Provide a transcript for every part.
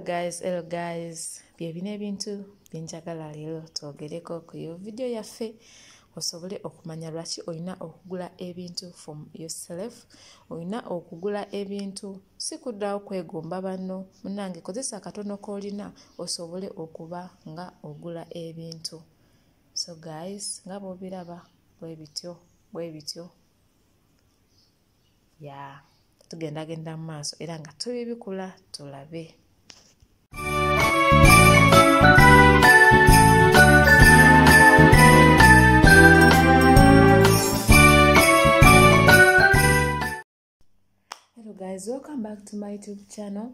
Hello guys. Byebino ebintu byenjagala leero twogereko ku video yaffe osobole okumanya lwaki olina okugula ebintu from yourself. Olina okugula ebintu si kuddawo kwegomba banno. Munnange kozesa akatono k'olina osobole okuba nga ogula ebintu. So guys, nga bw'obiraba bwe bityo. Tugenda mu maaso era nga tubibikula tulabe. Hello guys, welcome back to my YouTube channel.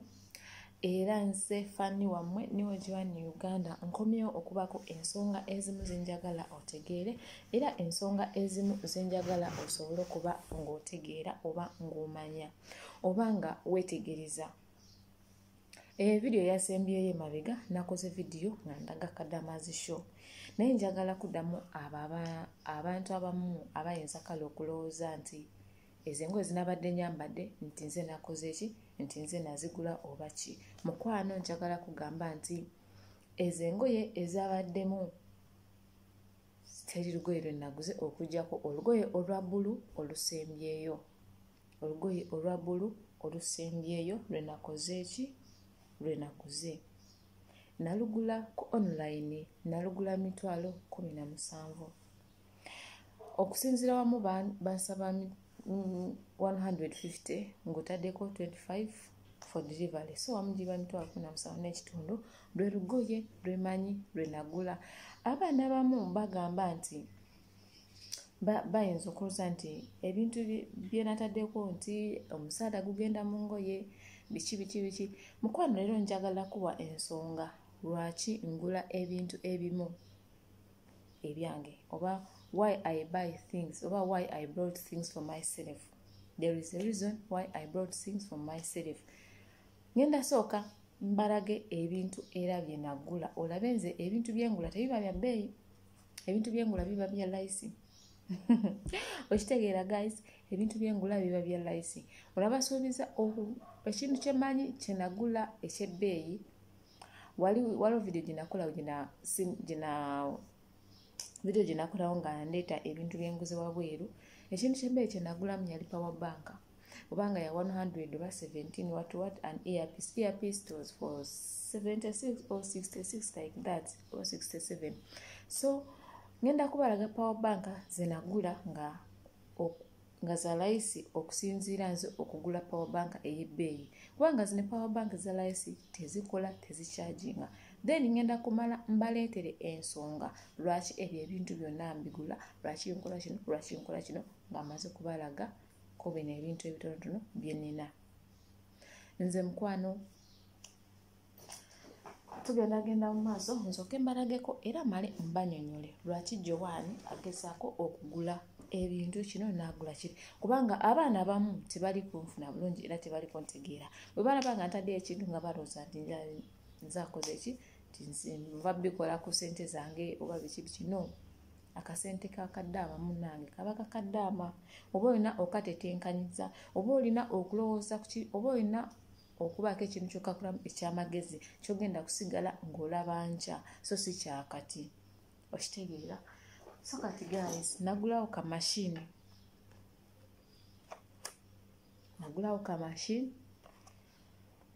Era nze Fanny wammwe niwo Joan Uganda. Nkomyewo okubako ensonga ezimu zenjagala otegeere era ensonga ezimu zenjagala osobole okuba ng'otegeera oba ng'omanya oba nga weetegereza. Video yasembyeyo emabega nakoze video nga ndaga kadamazi show. Naye njagala kuddamu abantu abamu abayinza kale okulowooza nti ezengo ezinabadde nyambadde nti nze nakoze eki nti nze nazigula oba ki. Mukwano njagala kugamba nti ezengoye ezabaddemu teri lugoye lwe naguze okujjako olugoye olwa bbulu olusembyeyo. Olugoye olwa bbulu olusembyeyo lwe nakoze eki lwe naguze. Nalugula ku online, nalugula $17. Okusinzira wamu bansaba $150 ng'otaddeko $25 for delivery. So wamugiba $17 n'ekitundu lwe lugoye lwemanyi lwe nagula. Abaana abamu bagamba nti bayinza okulooza nti ebintu bye nataddeko nti omusaala gugenda mu ngoye biki. Mukwano leero njagala kuwa ensonga lwaki ngula ebintu ebimu ebyange oba why I buy things or why I bought things for myself. There is a reason why I bought things for myself. Ngenda soka mbalage ebintu era bye nagula. Olabe nze ebintu byengula tebiba bya bbeeyi. Ebintu byengula biba bya layisi. Okitegeera guys, ebintu byengula biba bya layisi. Olaba suubiza ekintu kyemanyi kye nagula eky'ebbeeyi. Waliwo video video ginakolawo nga ndeeta ebintu byenguze wabweru. Ekintu ky'ebbeeyi kye nagulamu yali power bank obanga ya $100 oba $17 what an earpiece was for $76 or $66 like that or $67. So ngenda kubalaga power bank ze nagula nga za layisi okusinziira nze okugula power bank ey'ebbeeyi kubanga zino power bank za layisi tezikola tezikyajinga. Then ngenda kumala mbaleetere ensonga lwaki ebyo ebintu byonna mbigula, lwaki nkola kino nga maze kubalaga ko bino ebintu ebitonotono bye nnina. Nze mukwano tugenda mu maaso nsooke mbalageko era male mbanyonyole lwaki Joan agezaako okugula ebintu kino n'agula kiri kubanga abaana abamu tebali kunfuna bulungi era tebali kuntegeera. Bwe balabanga ntadde ekintu nga balooza nti nzakoze eki nva bikola ku ssente zange oba biki no. Akasente kakaddaama munnange kaba kakaddaama. Oba olina okatetenkanyiza oba olina okulowooza oba olina okubaako ekintu kyokakulamu ekyamagezi kyogenda kusigala ng'olaba nkya so si kyakati. Okitegeera. So kati guys, nagulawo ka machine.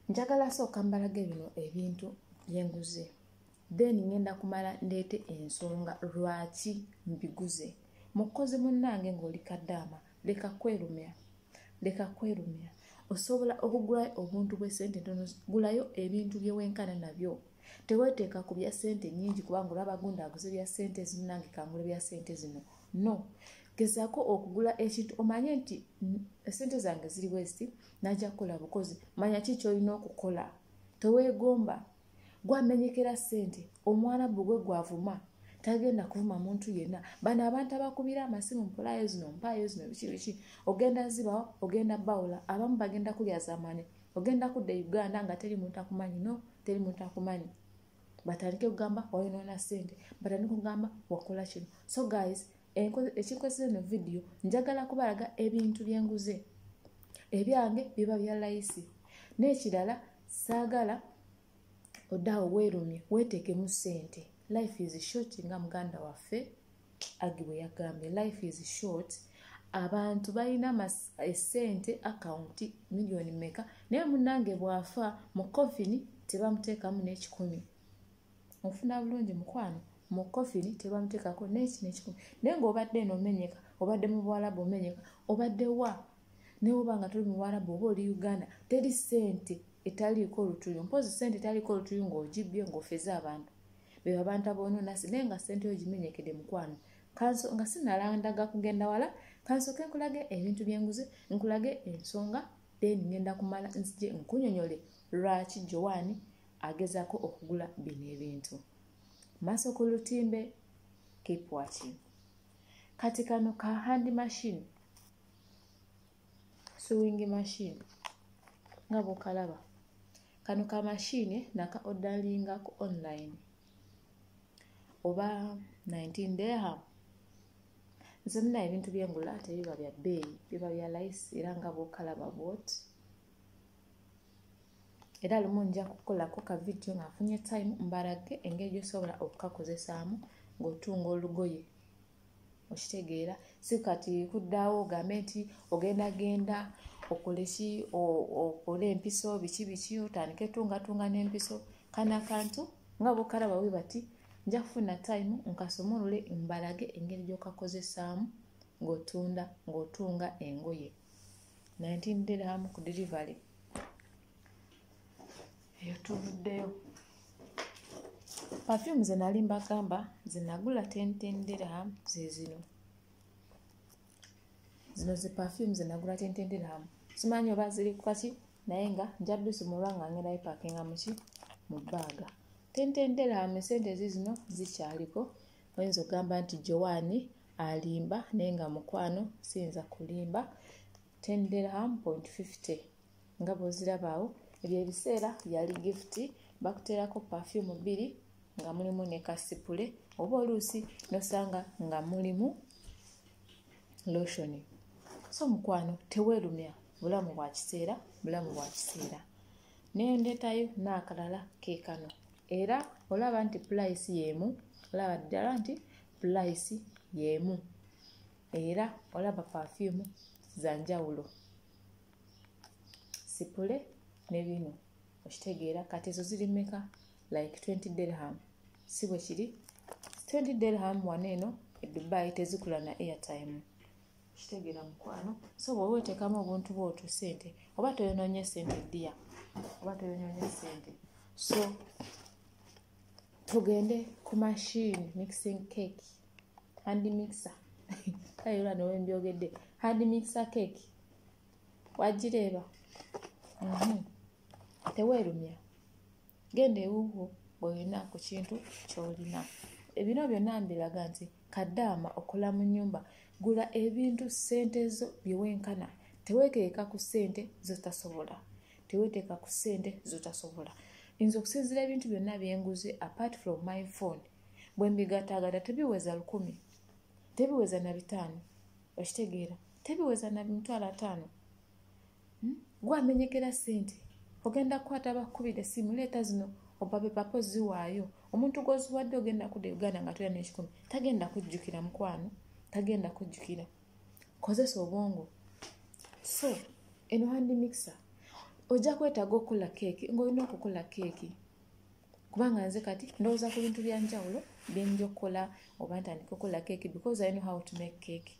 Njagala sooka mbalage bino ebintu byenguze. Then ngenda kumala ndeete ensonga lwaki mbiguze. Mukozi munnange ng'oli kaddaama leka kwerumya. Osobola okugula obuntu bw'essente ntono, gulayo ebintu bye wenkana nabyo. Teweeteeka ku bya ssente nnyingi kubanga olaba gundi aguze bya ssente ezimu nange kangule bya ssente zino. No. Gezaako okugula ekintu omanye nti essente zange ziri bwezi najja kukola bukozi. Manya ki ky'olina okukola. Teweegomba. Gwamenyekera ssente. Omwarabu gwe gwavuma. Tagenda kuvuma muntu yenna. Bano abantu abakubira amasimu mpaayo zino biki. Ogenda zibawa, ogenda bawula. Abamu bagenda kulya zamaani. Ogenda kudda Uganda nga teri muntu akumanyi. No, teri muntu akumanyi. Batandike kugamba walina ssente. Batandike kugamba wakola kino. So guys, ekinkozesa eno video njagala kubalaga ebintu byenguze. Ebyange biba bya layisi. N'ekirala saagala oddaawo weerumye weeteekemu ssente. Life is short nga muganda waffe Agi bwe yagambye, life is short. Abantu balina essente akawunti miliyoni meka, naye munnange bw'afa mu kofini tebamuteekamu n'ekikumi. Ofuna bulungi mukwano, mu kofini tebamuteekako n'ekikumi. Naye ng'obadde eno omenyeka, obadde mu Bwarabu omenyeka, obadde wa naye oba nga toli mu Bwarabu oba oli Uganda, teri ssente etaliiko olutuuyo. Mpozi ssente etaliiko olutuuyo ng'ogibbye ng'ofeze abantu, be abantu aboonoonasi, naye nga ssente yo gimenyekedde mukwano. Kanso nga sinalandaga kugenda wala, kansoke nkulage ebintu byenguze, nkulage ensonga, then ngenda kumala nzije nkunyonyole lwaki Joanne agezaako okugula bino ebintu. Maaso ku lutimbe, keep watching. Kati kano ka hand machine, sewing machine, nga bw'okalaba. Kano ka machine naka ordaringa ku online. Oba 19 dirham. Nze nina ebintu byengula tebiba bya bbeeyi, biba bya layisi era nga bw'okalaba bw'oti. Era lumu nja kukolako ka video nga nfunye time mbalage engeri gy'osobola okukakozesaamu ng'otunga olugoye. Okitegeera, si kati kuddaawo ogambe nti ogenda okoleki okole empiso biki otandike tunga n'empiso. Kana kantu nga bw'okalaba bwe bati nja kufuna time nkasomolole mbalage engeri gy'okakozesaamu ng'otunga engoye. 19 dirham ku delivery. Eyo tuvuddeyo. Perfume ze nali mbagamba ze nagula 10 dirham ze zino. Zino ze perfume ze nagula 10 dirham. Simanyi oba ziri kwaki naye nga nja bisumulwa nga ngenda bipakinga mu baaga. 10 dirham sente zino zikyaliko. Oyinza ogamba nti Joanne alimba naye nga mukwano siyinza kulimba. 10 dirham .50 nga bw'ozirabaawo. Ebyo ebiseera yali gift, bakuteerako perfume 2 nga mulimu ne kasipule, oba oluusi nosanga nga mulimu lotion. So mukwano teweerumya, bulamu bwa kiseera. Naye ndeetayo n'akalala keekano. Era olaba nti price yeemu, olaba ddala nti price yeemu. Era olaba perfume za njawulo. Sipule ne bino. Okitegeera kati ezo ziri meka? Like 20 dirham. Si bwe kiri? 20 dirham wano eno e Dubai tezikula na airtime. Okitegeera mukwano. So bwe weeteekamu obuntu bw'otyo ssente, oba toyonoonye ssente ddiya. So tugende ku machine mixing cake. Hand mixer. Kale olwa ne wembyogedde. Hand mixer cake. Wagireeba? Teweerumya. Genda ewuwo bw'olina ku kintu ky'olina. Ebino byonna mbiraga nti kaddaama okola mu nnyumba. Gula ebintu ssente zo bye wenkana. Teweekeeka ku ssente zotasobola. Nze okusinziira ebintu byonna byenguze apart from my phone. Bwe mbigattagata tebiweza 1,000. Tebiweza na 5. Okitegeera? Tebiweza na 5,000. Gwamenyekera ssente. Ogenda kukwata bakubira essimu leeta zino opape papo ziwaayo. Omuntu gw'oziwadde ogenda kudda Uganda nga tulina n'ekikumi. Tagenda kujjukira mukwano. Kozesa obwongo. So, eno hand mixer. Ojja kwetaaga okukola keeki ng'olina okukola keeki. Kubanga nze kati ndowooza ku bintu bya njawulo byenja okukola oba ntandika okukola keeki because I know how to make cake.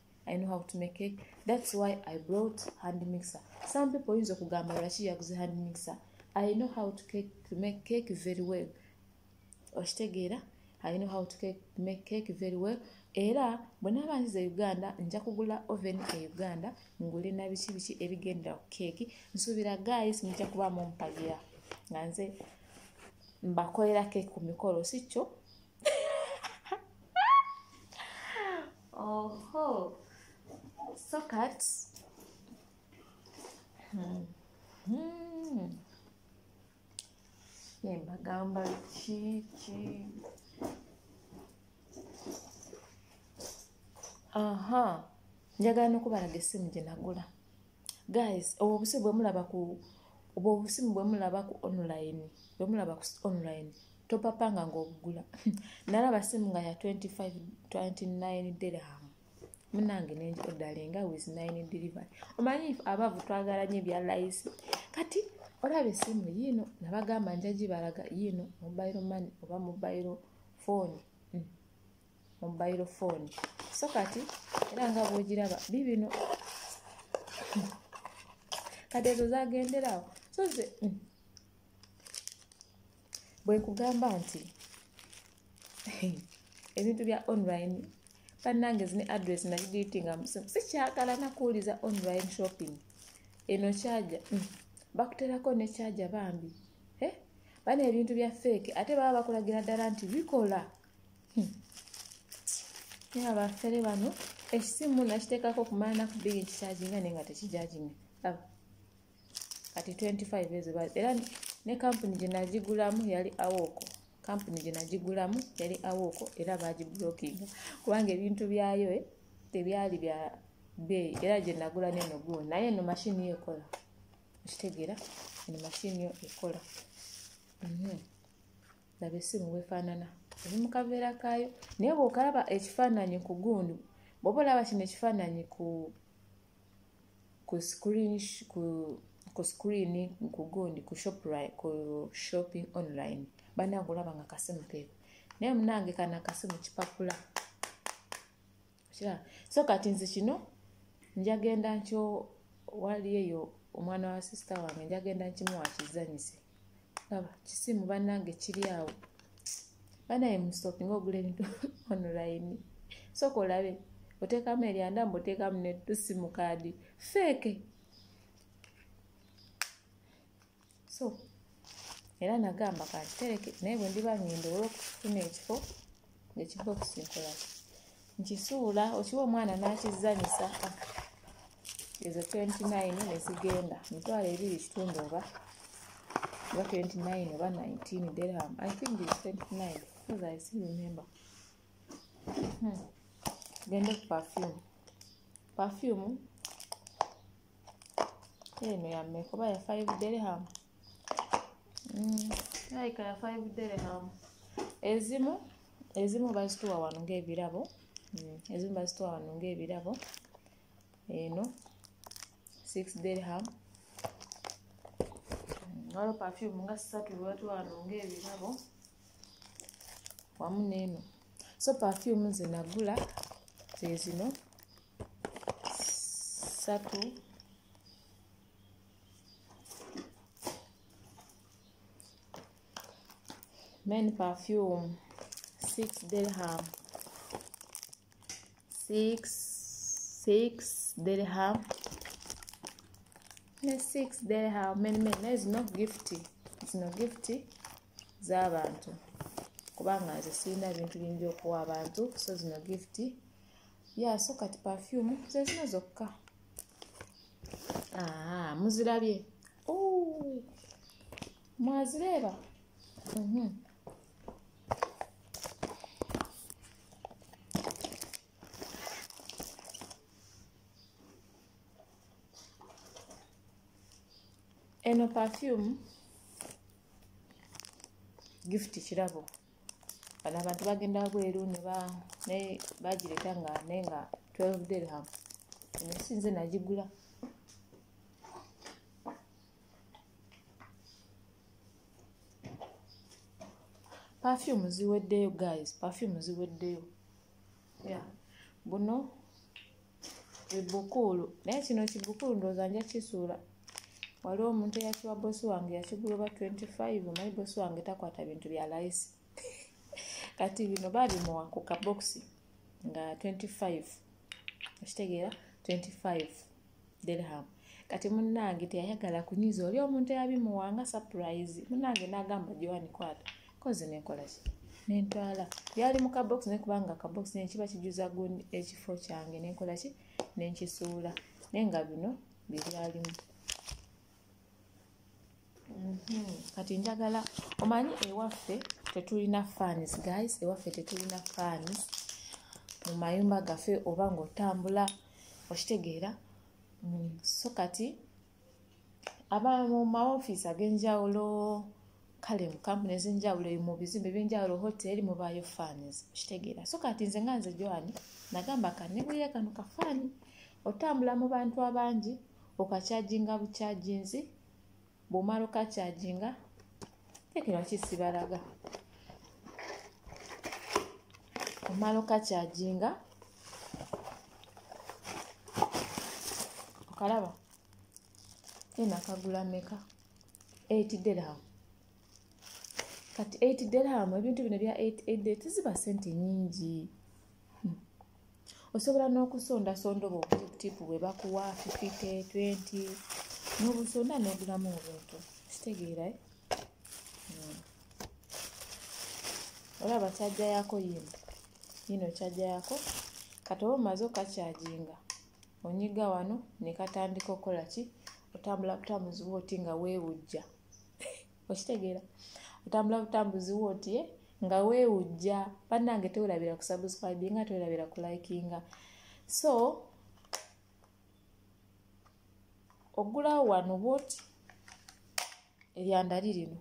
That's why I brought hand mixer. Some people oyinza okugamba lwaki yaguze hand mixer. I know how to make cake very well. Okitegeera? I know how to make cake very well. Era bwe naaba nzize Uganda nja kugula oven e Uganda ngule na biki ebigenda ku keeki. Nsuubira guys mujja kubaamu omupagira nga nze mbakolera keeki ku mikolo si kyo. So cut. Mbagamba kiki. Njagala n'okubalaga essimu gye nagula. Guys, obusi bwe mulaba ku obo obusimu bwe mulaba ku online topapanga ng'obugula. Nalaba simu nga ya 29 dirham. Munange nenji odalinga with 9 delivery. Omanyi abavu twagala nnyo ebya layisi. Kati olaba esimu yino nabagamba njaji balaga yino mobile money oba mobile phone. Mobile phone. So kati era nga bwogiraba bibino. Kati ezo zagenderawo. So ze bwe kugamba nti ebintu bya online bannange zine address na editinga musimu sikyagala nakuuliza online shopping eno charger bakuterako ne charger bambi bana ebintu bya fake ate baba bakulagira ddala nti bikola ya bafere bano esimu nakiteekako kumana ku big charging nga tekijajinga kati 25 ezo era ne company gye nagigulamu yali awoko. Company gye nagigulamu yali awoko era bagiblockinga kubanga ebintu byayo tebyali bya bei era gye nagula neno gwo naye no machine yekola kitegeera eno machine yo ekola. Labe simu wefaanana eri mu kaveera kayo naye bw'okalaba ekifaananyi ku gundi bw'oba olaba kino ekifaananyi ku screen ku gundi ku shopping online banange olaba nga kasimu keeko naye munange kana kasimu kipapula kira. So kati nze kino njagenda nkyo wali eyo omwana wa sister wange njagenda nkimuwa kizanyise. Laba kisimu banange kiri awo banaye mu shopping ogula ebintu online. So kolabe oteekamu eryandambo oteekamu ne simu kaadi fake. So era nagamba kantereke naye bwe ndiba ngenda olw'okufuna ekifo ng'ekibokisi nkola nkisuula okiwa omwana n'akizanyisa ezo 29 nezigenda mitwalo 2.5 oba 29 oba 19 dirham. I think it's 29 because I still remember. Genda ku perfume eno ya mekoba ya 5 dirham. Like ya 5 dirham. Ezimu bazituwa wano ng'ebirabo. Ezimu bazituwa wano ng'ebirabo. Eno 6 dirham. Waliwo perfume nga 3 batuwa wano ng'ebirabo wamu n'eno. So perfume zinagula zezino 3. Men perfume 6 dirham. 6 dirham. 6 dirham. Men nezino gift. Zino gift z'abantu kubanga nze sirina bintu bingi okuwa abantu so zino gift. So kati perfume zezino zokka. Muzirabye? Mwazireba? Eno perfume gift kirabo. Bano abantu bagenda bweru ne bagireta nga nenga 12 dirham. Sinze nagigula. Perfume ziweddeyo guys. Perfume ziweddeyo. Buno ebukulu naye kino kibukulu ndowooza nja kisuula. Waliwo omuntu eyakiwa bosi wange yakigula ba 25 omanyi bosi wange takwata bintu bya layisi. Kati bino babimuwa ku kaboksi nga 25 okitegeera 25 dirham. Kati munnange teyayagala kunyiza oli omuntu eyabimuwa nga surprise. Munnange n'agamba Joan kwata koze nenkola ki nentwala byali mu kaboksi ne kubanga kaboksi nekiba kijuza gundi ekifo kyange nenkola ki nenkisuula nenga bino bibyalimu. Kati njagala omanyi ewaffe tetulina fans guys. Ewaffe tetulina fans mu mayumba gaffe oba ng'otambula okitegeera. So kati aba mu maofiisi ag'enjawulo kale mu kampuni ez'enjawulo mu bizimbe by'enjawulo hoteri mubaayo fans kitegeera so kati nze nga nze Joan nagamba kanigulire kano kafaani otambula mu bantu abangi okakyajinga bukyajinzi bw'omala okakyajinga tekera kisibalaga omala okakyajinga okalaba ena kagula meka 80 dirham kati 80 dirham ebintu bino bya 8 tiziba sente nyingi osobola n'okusonda sonda obutipu bwe bakuwa 50 20 n'obusonda n'ogulamu obuntu kitegeera olaba kyajja yako yino kyajja yako kati oba omaze okakyajinga onyiga wano ne katandika okukola ki otambula butambuzi bwoti nga weewujja okitegeera otambula butambuzi bwoti nga weewujja bannange tewerabira ku subscribe nga tewerabira ku likinga so ogulawo wano bwoti eryanda lirino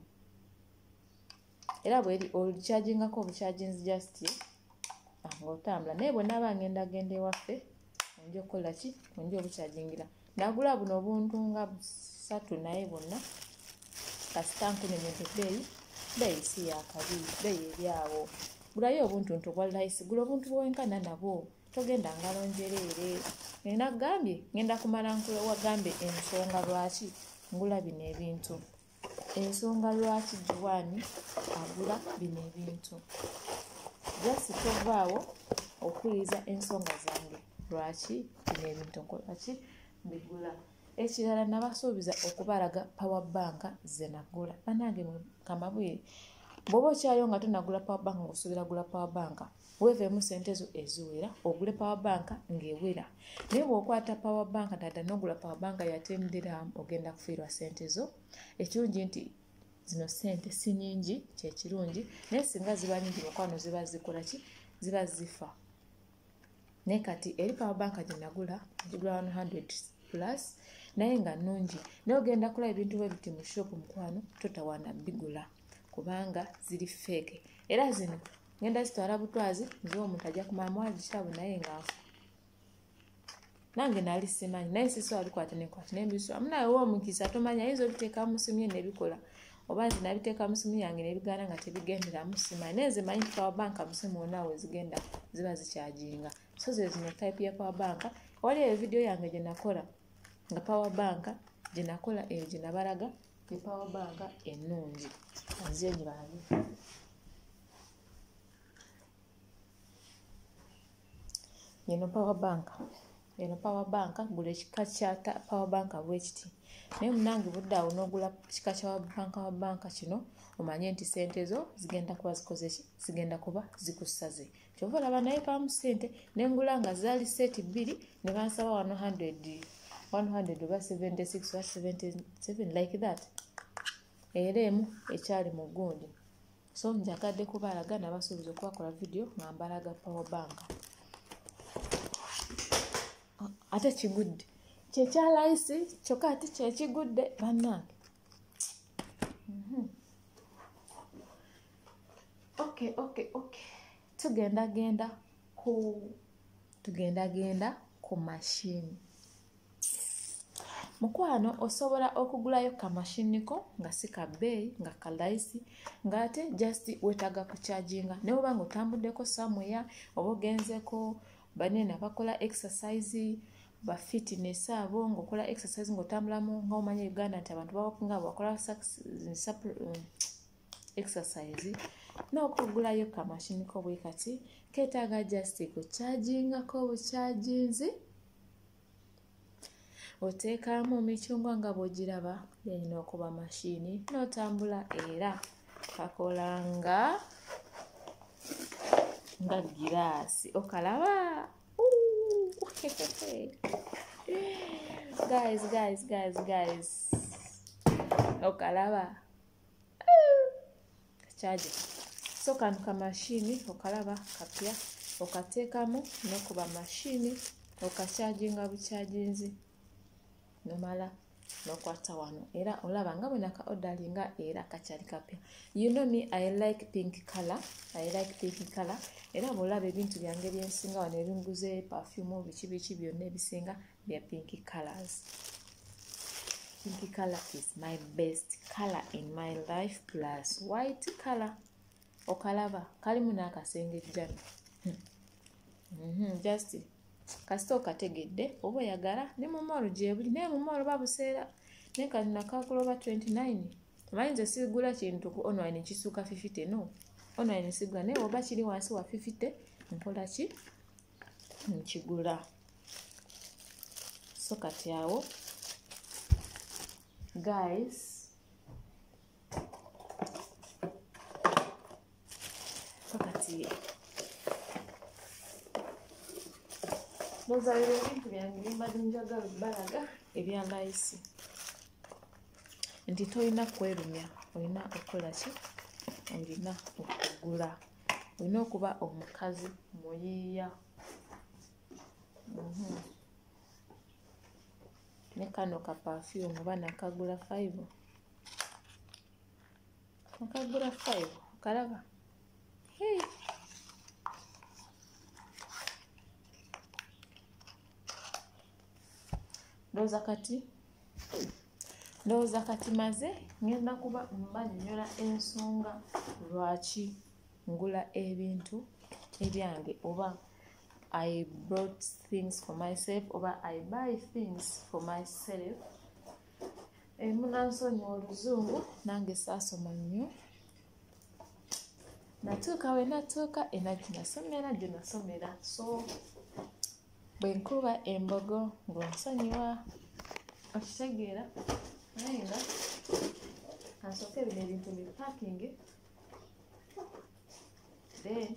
era bweri olukyajingako obukyajinzi just ng'otambula naye bwe naaba ngenda ewaffe onja okukola ki onja obukyajingira nagula buno obuntu nga 3 naye bonna kasita nkunenyeze beeyi si yakabi beeyi eryawo gulayo obuntu ntubwa layisi gula obuntu bwenkana nabwo togenda ngalo njereere nina gambye ngenda kumala wagambe ensonga lwaki ngula bino ebintu ensonga lwaki Joan agula bino ebintu just tovaawo okuliza ensonga zange lwaki bino ebintu nkolaki bigula ekirala nabasuubiza okubalaga power bank ze nagula banange kamabwire bwoba okyayo nga tonagula power bank ng'osuubira gula power bank weeveemu sente zo eziwera ogule power bank ng'ewera naye bw'okwata power bank dada n'ogula power bank ya 10 dirham ogenda kufiirwa sente zo ekirungi nti zino sente si nyingi kyekirungi naye singa ziba nyingi mukwano ziba zikola ki ziba zifa naye kati eri power bank gye nagula ngigula 100 plus naye nga nnungi naye ogenda kula ebintu bwe biti mu shop mukwano totawana bigula kubanga ziri fake era zino ngenda zitwala butwazi nziwa omuntu ajja kumala mwali kitabu naye ngaafu nange nali simanyi naye sisobola bikwata nekwata nebiswa munaye w'omukisa tomanya ayinza obiteeka mu simu ye nebikola oba nze nabiteeka mu simu yange nebigaana nga tebigenderamu simanyi naye nze manyi power bank mu simu wonna wezigenda ziba zikyajinga so ze zino type ya power bank waliyo video yange gye nakola nga power bank gye nakola eyo gye nabalaga ke power bank ennungi anze nyibalabe yeno power bank gula ekika kya power bank bwekiti naye munange budde n'ogula kika kya power bank kino omanye nti sente zo zigenda kuba zikoze ki zigenda kuba zikusaze kyova olaba naye pamu sente nengula nga zaali seti 2 ne bansaba 100 oba 76 oba 77 like that era emu ekyali mu gundi so njagadde kubalaga nabasuubiza okubakola video nga mbalaga power bank ate kigudde kyekyalayisi kyokka ate kyekigudde bannange okay tugenda ku mashini mukwano osobola okugulayo ka mashini ko nga si ka bbeeyi nga kalayisi ng'ate just wetaga kukyajinga naye oba nga otambuddeko somewhere oba ogenzeko banene abakola exercise ba fitness abo ng'okola exercise ng'otambulamu nga omanya Uganda nti abantu nga bakola exercise n'okugulayo ka mashini ko bwe kati keetaaga just kukyajingako bukyajinzi oteekamu micungwa nga bw'ogiraba yalina okuba mashini n'otambula era kakola nga giraasi okalaba guys okalaba kyaje so kano ka mashini okalaba kapya okateekamu n'okuba mashini okakyajinga bukyajinzi nomala nokwata wano era olaba nga bwe naka ordalinga era kakyali kapya. You know me, I like pink color. Era bw'olaba ebintu byange byensinga wano ebinguze perfume biki byonna ebisinga bya pink colors. Pink color is my best color in my life plus white color. Okalaba kalimu n'akasengejjano. Just kasito kategedde oba oyagala ne mu mall gye buli naye mu mall babuseera ne kati nakakuloba 29. Mayinza sigula kintu ku online kisuuka 50 no. Online sigula naye oba kiri wansi wa 50 nkola ki nkigula. So kati awo guys, so kati nozalira ebintu byange byembadde njagala balaga ebya layisi nti tolina kwerumya, olina okukola ki, olina okugula, olina okuba omukazi muyiiya. Ne kano ka perfume oba nakagula 5, nakagula 5 kalaba. Hey. Ndowooza kati maze ngenda kuba mbanyonyola ensonga lwaki ngula ebintu ebyange oba I bought things for myself oba I buy things for myself. Munansonyiwa oluzungu nange saasoma nnyo. Natuuka we natuuka era gye nasomera. So bwe nkuba embogo ng'onsonyiwa okitegeera. Naye nga kansooke bino ebintu mu parking then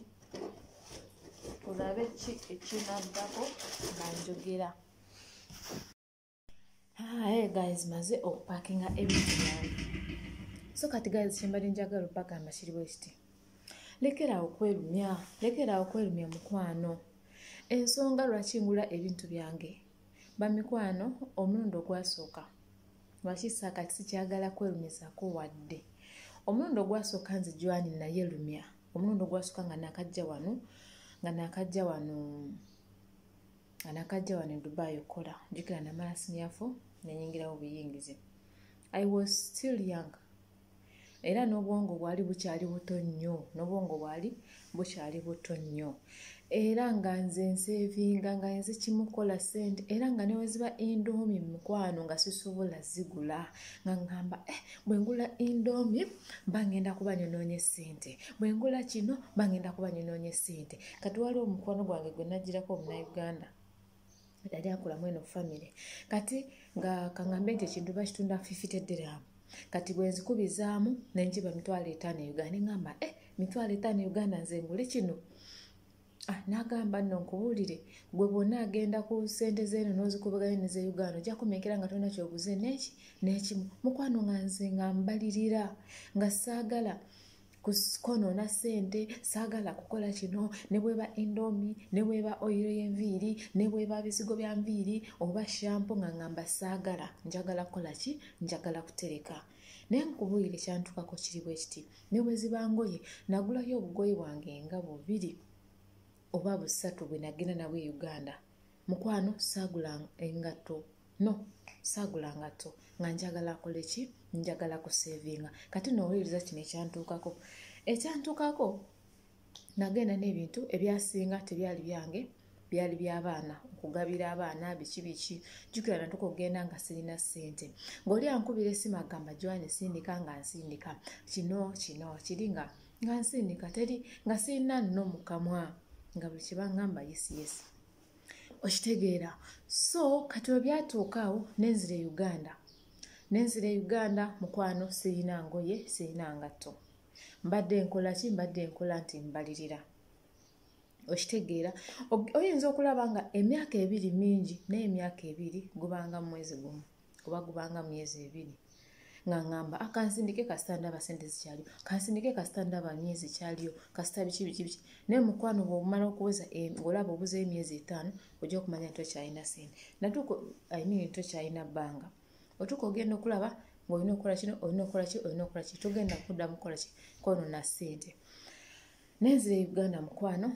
tulabe ki ekinaddako nga njogera. Hey guys, maze okupakinga ebintu byange. So kati guys, kyembadde njagala okubagamba kiri bwe kiti. Lekeraawo kwerumya mukwano. Ensonga lwaki ngula ebintu byange bamikwano omulundi ogwasooka lwaki saakati sikyagala kwerumizaako wadde. Omulundi ogwasooka nze Joan nayerumya. Omulundi ogwasooka nga nakajja wano e Dubai okola njukira namala siniafo nenyingirawo buyingizi. I was still young. Era n'obwongo bwali bukyali buto nnyo. Era nga nze nsevinga nga nze kimukola sente era nga neweziba indomie mukwano nga sisobola zigula nga ngamba bwe ngula indomie bangenda kuba nyonoonye sente, bwe ngula kino bangenda kuba nyonoonye sente. Kati waliwo omukwano gwange gwe najjirako Omunauganda yali akolamu eno family kati nga kangambe nti ekintu bakitunda 50 dirham. Kati bwe nzikubizaamu nenjiba 5,000 Uganda ngamba mitwalo 5 Uganda nze ngule kino. Nagamba nno nkubuulire gwe bwonna agenda ku ssente zeeno n'ozikubaganya ne ze Uganda ojja kumeekera nga tolina kyoguze n'ekimu. Mukwano nga nze nga mbalirira nga saagala konoona ssente, saagala kukola kino, ne bweba indomie, ne bweba oyiro y'enviiri, ne bweba bizigo bya nviiri oba shampo nga ngamba saagala, njagala kukola ki, njagala kutereka. Naye nkubuulire kyantukako kiri bwe kiti. Ne bwe ziba ngoye nagulayo obugoye bwange nga 2 oba 3 bwe nagenda nabwe e Uganda. Mukwano saagula engatto. No, saagula ngatto nga njagala akole ki, njagala kusevinga. Kati n'owuliriza kino ekyantukako nagenda n'ebintu ebyasinga tebyali byange, byali by'abaana, okugabira abaana biki. Jjukira natuuka okugenda nga sirina ssente. Ng'oli ankubira essimu agamba Joan sindika nga nsindika. Kino kiri nga nsindika teri nga sirina nno mu kamwa. Nga buli kibangamba yes. Okitegeera. So kati we byatuukaawo nenzira e Uganda mukwano sirina ngoye, sirina ngatto. Mbadde nkola nti mbalirira. Okitegeera. Oyinza okulaba nga emyaka 2 mingi naye emyaka 2 gubanga mwezi gumu oba gubanga myezi 2 nga ngamba akansindike kasita ndaba sente zikyaliyo, kansindike kasita ndaba myezi kyaliyo, kasita biki. Naye mukwano bw'omala okuweza ng'olaba obuzeeyo emyezi 5 ojja okumanya nti tokyalina sente. Natuuka tokyalina bbanga. otuuka ogenda okulaba ng'olina okukola kino olina okukola ki togenda kuddamu kukola ki kwonoona ssente. Nenzira e Uganda mukwano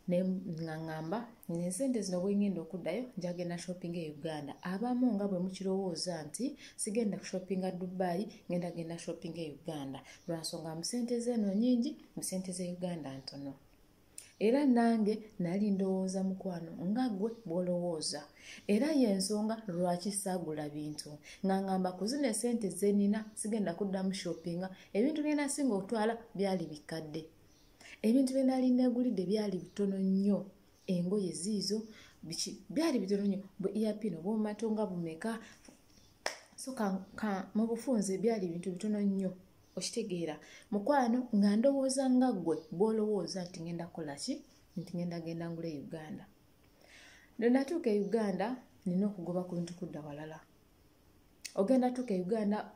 nga ŋŋamba n'esente zino bwe ngenda okuddayo njagenda shopping e Uganda. Abamu nga bwe mukirowooza nti sigenda shoppinga Dubai, genda shopping e Uganda lwansonga mu ssente zeno nnyingi, mu ssente z'e Uganda ntono. Era nange nali ndowooza mukwano nga ggwe bw'olowooza. Era y'ensonga lwaki saagula bintu nga ŋŋamba ku zino essente ze nnina sigenda kuddamu shoppinga. Ebintu bye nasinga okutwala byali bikadde. Ebintu bye nali neegulidde byali bitono nnyo. Engoye ziizo byali bitono nnyo. Earpin obw'omumato nga bumeka. So mu bufunze byali bintu bitono nnyo. Okitegeera mukwano nga ndowooza nga ggwe bw'olowooza nti ngenda kukola ki nti ngenda ngula e Uganda. Nde natuuka e Uganda nina okugoba ku bintu kudda walala. Ogenda tuuka e Uganda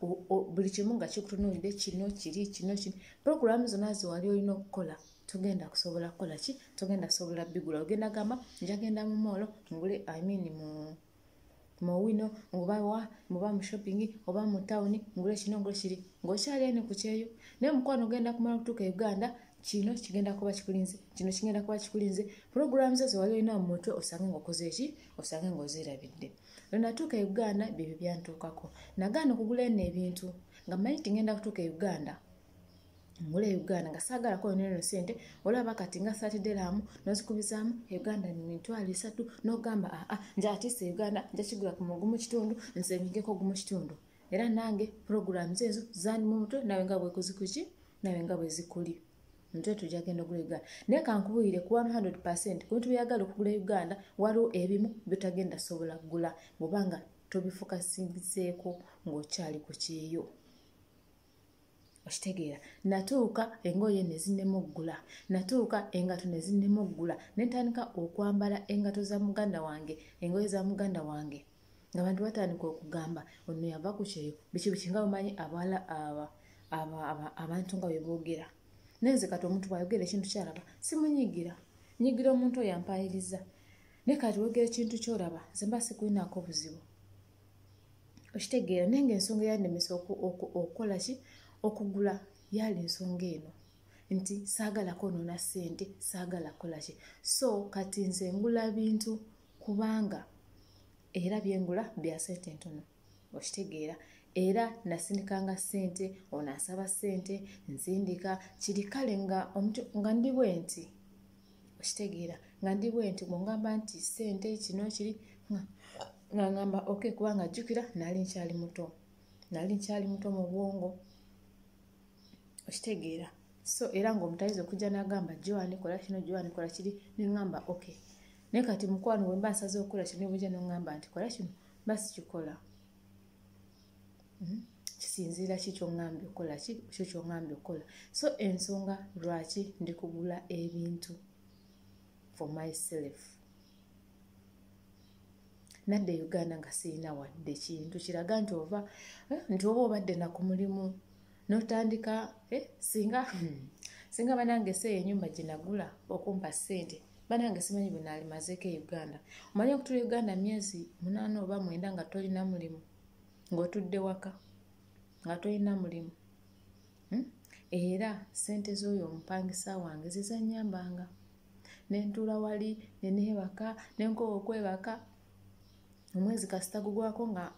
buli kimu nga kikutunuulidde kino kiri puroguramu zonna ze wali olina okukola togenda kusobola kukola ki togenda kusobola bigula. Ogenda gamba njagenda mu moolo ngule mu wino muba mu shopping oba mu tawuni ngule kino ngule kiri ng'okyali ene ku kyeyo. Naye mukwano ogenda kumala kutuuka e Uganda kino kigenda kuba kikulinze puroguramu ze wali olina mu mutwe osange ng'okoze ki osange ng'ozirabidde. Lwe natuuka e Uganda bye byantuukako nagaana okugula eno ebintu nga mmanyi nti ngenda kutuuka e Uganda ngula e Uganda nga saagala ko neno ssente olaba kati nga $30 n'ozikubizaamu e Uganda emitwalo 3 n'ogamba nja atise e Uganda nja kigula ku mugumu kitundu nsengeko gumu kitundu. Era nange puroguramu ezo zandi mu mutwe nawe nga bwe kuzikuki nawe nga bwe zikuli mutwe tujagenda okugula Uganda. Naye kankubuulire ku 100% ku bintu byagala okugula Uganda waliwo ebimu byotagenda sobola kugula bw'obanga tobifokasingiseeko ng'okyali ku kyeyo. Okitegeera natuuka engoye ne zinnema okugula, natuuka engato ne zinnema okugula, ne ntandika okwambala engato za muganda wange, engoye za muganda wange nga bantu batandika okugamba ono yava ku kyeyo biki nga bumanyi abawala abantu nga bwe boogera. Nenze kati omuntu bw'ayogera ekintu kyalaba nyigira omuntu oyo ampaliriza. Ne kati wogera ekintu kyolaba nze mba sikulinaako buzibu. Okitegeera naye ng'ensonga yannemesa okukola ki okugula yali ensonga eno nti saagala kwonoona ssente saagala kukola ki. So kati nze ngula bintu kubanga era byengula bya ssente ntono. Okitegeera era nasindikanga ssente ono asaba ssente nzindika kiri kale nga ndi bwe nti okitegeera nga ndi bwe nti bw'ongamba nti ssente kino kiri nga ngamba okay kubanga jjukira nali nkyali muto mu bwongo. Okitegeera so era ng'omutayiza okujja n'agamba Joan kola kino Joan kola kiri neŋŋamba okay. Naye kati mukwano bwe mba nsazeewo okukola kino ne bujja n'oŋŋamba nti kola kino mba sikikola. Kisinziira ki ky'oŋŋambye okukola ki kyo ky'oŋŋambye okukola. So ensonga lwaki ndi kugula ebintu for myself. Nadde Uganda nga sirina wadde kintu kiraga nti oba obadde na ku mulimu n'otandika singa banange seeyo ennyumba gye nagula okumpa ssente banange simanyi bwe naalimazeeko e Uganda. Omanyi okutula Uganda myezi 8 oba 9 nga tolina mulimu ng'otudde waka nga tolina mulimu. Era ssente z'oyo omupangisa wange zizannyambanga ne ntuula wali ne neebaka ne nkowa okwebaka omwezi kasita gugwako nga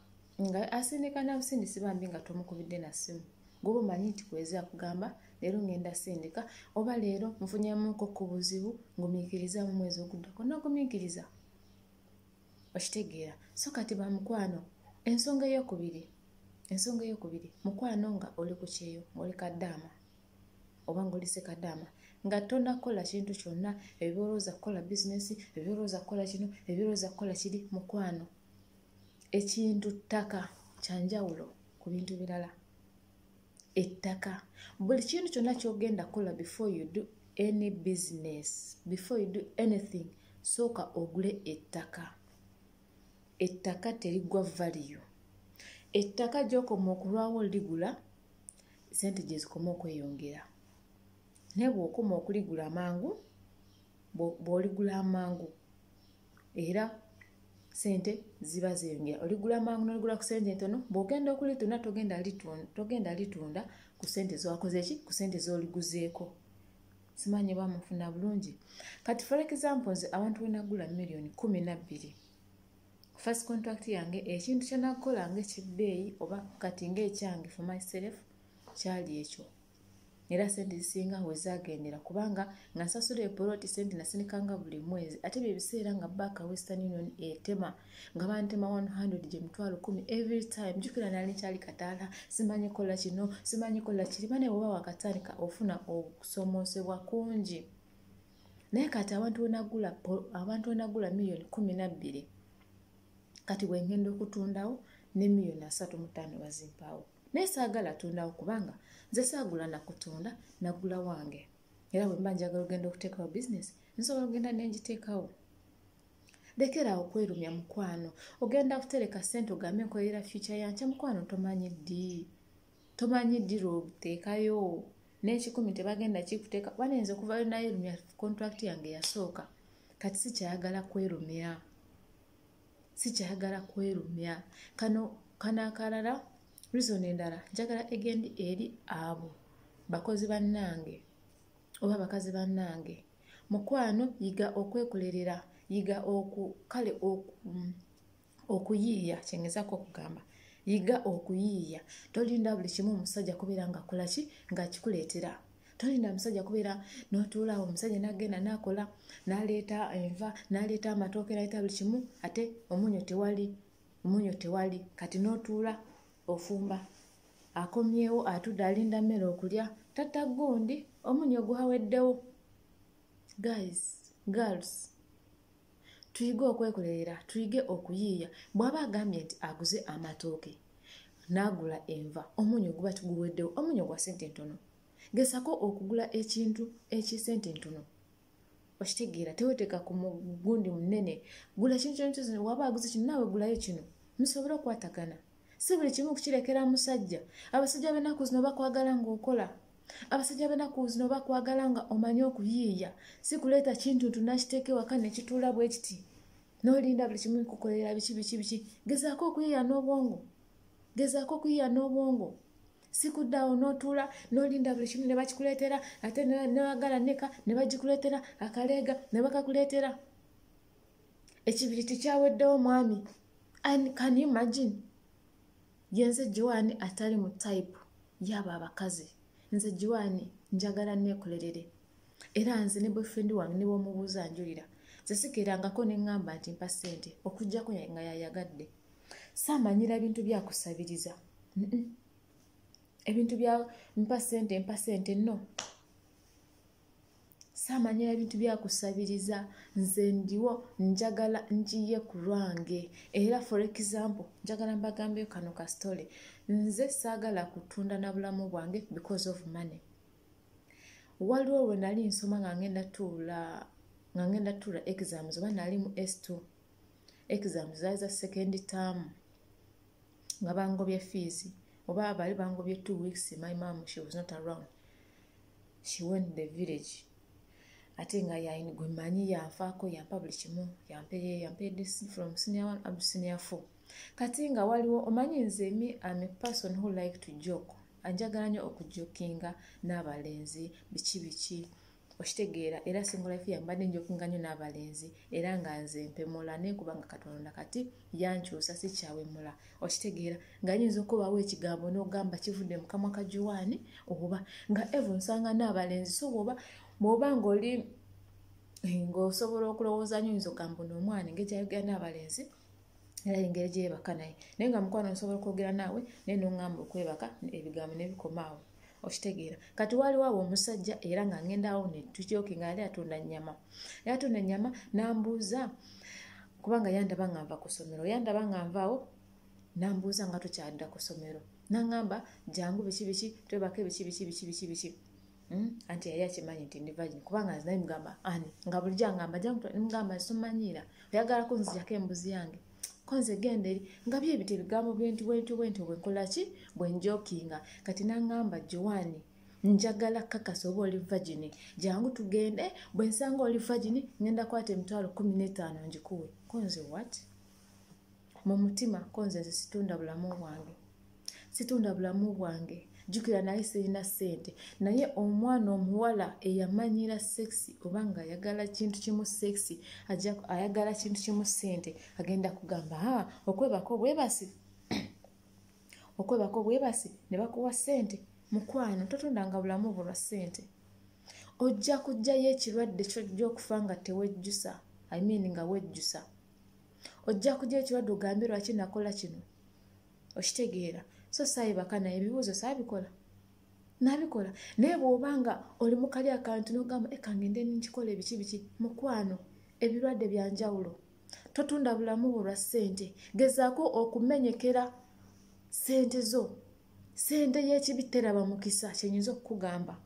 asindika na busindisi bambi nga tomukubidde na ssimu. Gwoba omanyi nti kwezi akugamba leero ngenda sindika oba leero nfunyemuko ku buzibu ngumiikiriza mu mwezi oguddako n'ogumiikiriza. Okitegeera so kati ba mukwano ensonga ey'okubiri mukwano nga oli ku kyeyo ng'oli kaddaama oba ng'oli sekaddaama nga tonakola kintu kyonna ebyolowooza kukola bizinesi ebyolowooza kukola kino ebyolowooza kukola kiri mukwano. Ekintu ttaka kyanjawulo ku bintu birala. Ettaka buli kintu kyonna ky'ogenda kukola before you do any business before you do anything sooka ogule ettaka. Ettaka terigwa value. Ettaka gy'okoma okulwawo ligula ssente gye zikoma okweyongera. Naye bw'okoma okuligula amangu bw'oligula amangu era sente ziba zeyongera. Oligula mangu n'oligula ku sente ntono, bw'ogenda okulitunda togenda litunda ku sente z'owakoze ki, ku sente z'oliguzeeko. Simanyi bamufuna bulungi. Kati for example nze abantu we nagula miliyoni 12. First contract yange ekintu kye nakola ng'ekibbeeyi oba kati ng'ekyange for myself kyali ekyo. Era sente zisinga we zagendera kubanga nga nsasula eporoti sente nasinikanga buli mwezi. Ate bye biseera nga Bank Western Union etema nga bantema 100 gye mitwalo 10 every time. Jukira nali kyali kataala, simanyi kola kino, simanyi kola kiri. Bane bwe wakatandika ofuna okusomosebwa kungi. Naye kati abantu we nagula miliyoni 12. Kati bwe ngenda okutundawo ne miliyoni 35 bazimpawo. Naye saagala tundawo kubanga nze saagula na kutunda, nagula wange. Era bwe mba njagala ogenda okuteekawo business, nsobola ogenda n'engiteekawo. Lekera okwerumya mukwano. Ogenda kutereka sente ogambe nkolera future yanche mukwano tomanyi ddi. Tomanyi ddi lw'oteekayo. N'ekikumi tebagenda kikuteeka. Banenze okuvayo naye rumya contract yange yasooka. Kati sikyayagala kwerumya. Sikyayagala kwerumya. Kana akalala reason endala njagala egendi eri abo bakozi bannange oba bakazi bannange. Mukwano yiga okwekolerera, yiga okuyiiya kyengezako okugamba. Yiga okuyiiya. Tolinda buli kimu omusajja kubeera nga akola ki nga kikuleetera. Tolinda omusajja kubeera n'otuulawo omusajja n'agenda n'akola n'aleeta enva n'aleeta amatooke n'aleeta buli kimu ate omunyo tewali. Kati n'otuula ofumba. Akomyewo atudde alinda mmere okulya tatta gundi omunyo guhaweddewo. Girls, tuyige okwekolerera, tuyige okuyiiya. Bw'aba agambye nti aguze amatooke n'agula enva, omunyo guba tuguweddewo, omunyo gwa sente ntono. Gesako okugula ekintu ekisente ntono. Okitegeera teweteeka ku mugundi munene. Gula ekintu ky'entuzi waba aguze kino naawe gulayo kino. Musobole okwatagana. Si buli kimu kukirekera musajja. Abasajja b'ennaku zino bakwagala ng'okola. Abasajja b'ennaku zino bakwagala nga omanyi okuyiiya. Si kuleeta kintu tunakiteeka ewaka ne kituula bwe kiti. N'olinda buli kimu kukolera biki. Gezaako okuyiiya n'obwongo. Si kuddaawo n'otuula n'olinda buli kimu ne bakikuleetera ate n'oyagala neka ne bagikuleetera akaleega ne bakakuleetera. Ekibiriti kyaweddewo mwami. And can you imagine? Yenze Joanne atali mu type yaba abakazi. Nze Joanne njagala nekolerere. Era nze ne boyfriend wange ne bomubuuza njulira. Zesikirangako ne ngamba nti mpa sente okujjako nga yayagadde. Saamanyira bintu bya kusabiriza. Ebintu bya mpa sente no. Saamanyira bintu bya kusabiriza. Nze ndiwo njagala njiye ku lwange. Era for example njagala mbagambe kano ka story. Nze saagala kutunda na bulamu bwange because of money. Waliwo lwe nali nsoma nga ngenda tuula exams oba nali mu S2. Exams za second term. Nga bangobye fees. Oba bali bangobye 2 weeks. My mom, she was not around. She went to the village. Ate nga yaini gwe manyi yanfaako yampa buli kimu yampe this from senior 1 up to senior 4. Kati nga waliwo omanyi nze I'm a person who like to joke. Anjagala nnyo okujokinga n'abalenzi biki. Okitegeera era single life yambadde njokinga nnyo n'abalenzi era nga nze mpemula nekubanga Katonda kati yankyusa si kyawemula. Okitegeera nga nyinza okubawo ekigambo n'ogamba kivudde mu kamwa ka Joanne oba nga evo nsanga n'abalenzi so bw'oba ng'oli ng'osobola okulowooza nnyo oyinza okugamba n'omwana engeri gy'ayogera n'abalenzi era engeri gye yeebaka naye. Naye nga mukwano osobola okwogera naawe naye n'oŋŋamba okwebaka ebigambo ne bikomaawo. Okitegeera kati waliwo abo omusajja era nga ngendaawo ne tujokinga yali atunda ennyama n'ambuuza kubanga yandaba nga nva ku ssomero. Yandaba nga nvaawo n'ambuuza nga tukyadda ku ssomero. N'aŋŋamba jangu biki twebake biki. Anti yali akimanyi nti ndi virgin kubanga nze naye mugamba ani nga bulijjo aŋŋamba jangu mugamba somanyiira oyagala kunzijako embuzi yange konze genda eri nga byebite ebigambo bwenti bwenkola ki bwenjokinga. Kati n'aŋŋamba Joanne njagala kakasa oba oli virgin jangu tugende bwensanga oli virgin ngenda kwata emitwalo 15 njikuwe. Konze what? mu mutima konze situndira bulamu bwange, situndira bulamu bwange. Jukira naye sirina ssente, naye omwana omuwala eyamanyira sexy obanga ayagala kintu kimu sexy ayagala kintu kimu ssente agenda kugamba okwebaka obwebasi okwebaka obwebasi ne bakuwa ssente. Mukwano totundanga bulamu bwo lwa ssente. Ojja kujjayo ekirwadde ky'ojja okufa nga tewejjusa, nga wejjusa. Ojja kujjayo ekirwadde ogambe lwaki nakola kino, okitegeera. So saayibaka naye ebibuuzo saabikola, nabikola. Naye bw'obanga oli mu kali akantu n'ogamba ngende nkikola ebiki biki, mukwano ebirwadde bya njawulo. Totunda bulamu bwo lwa ssente. Gezaako okumenyekera ssente zo. Ssente y'ekibi teraba mukisa, kyenyinza okukugamba.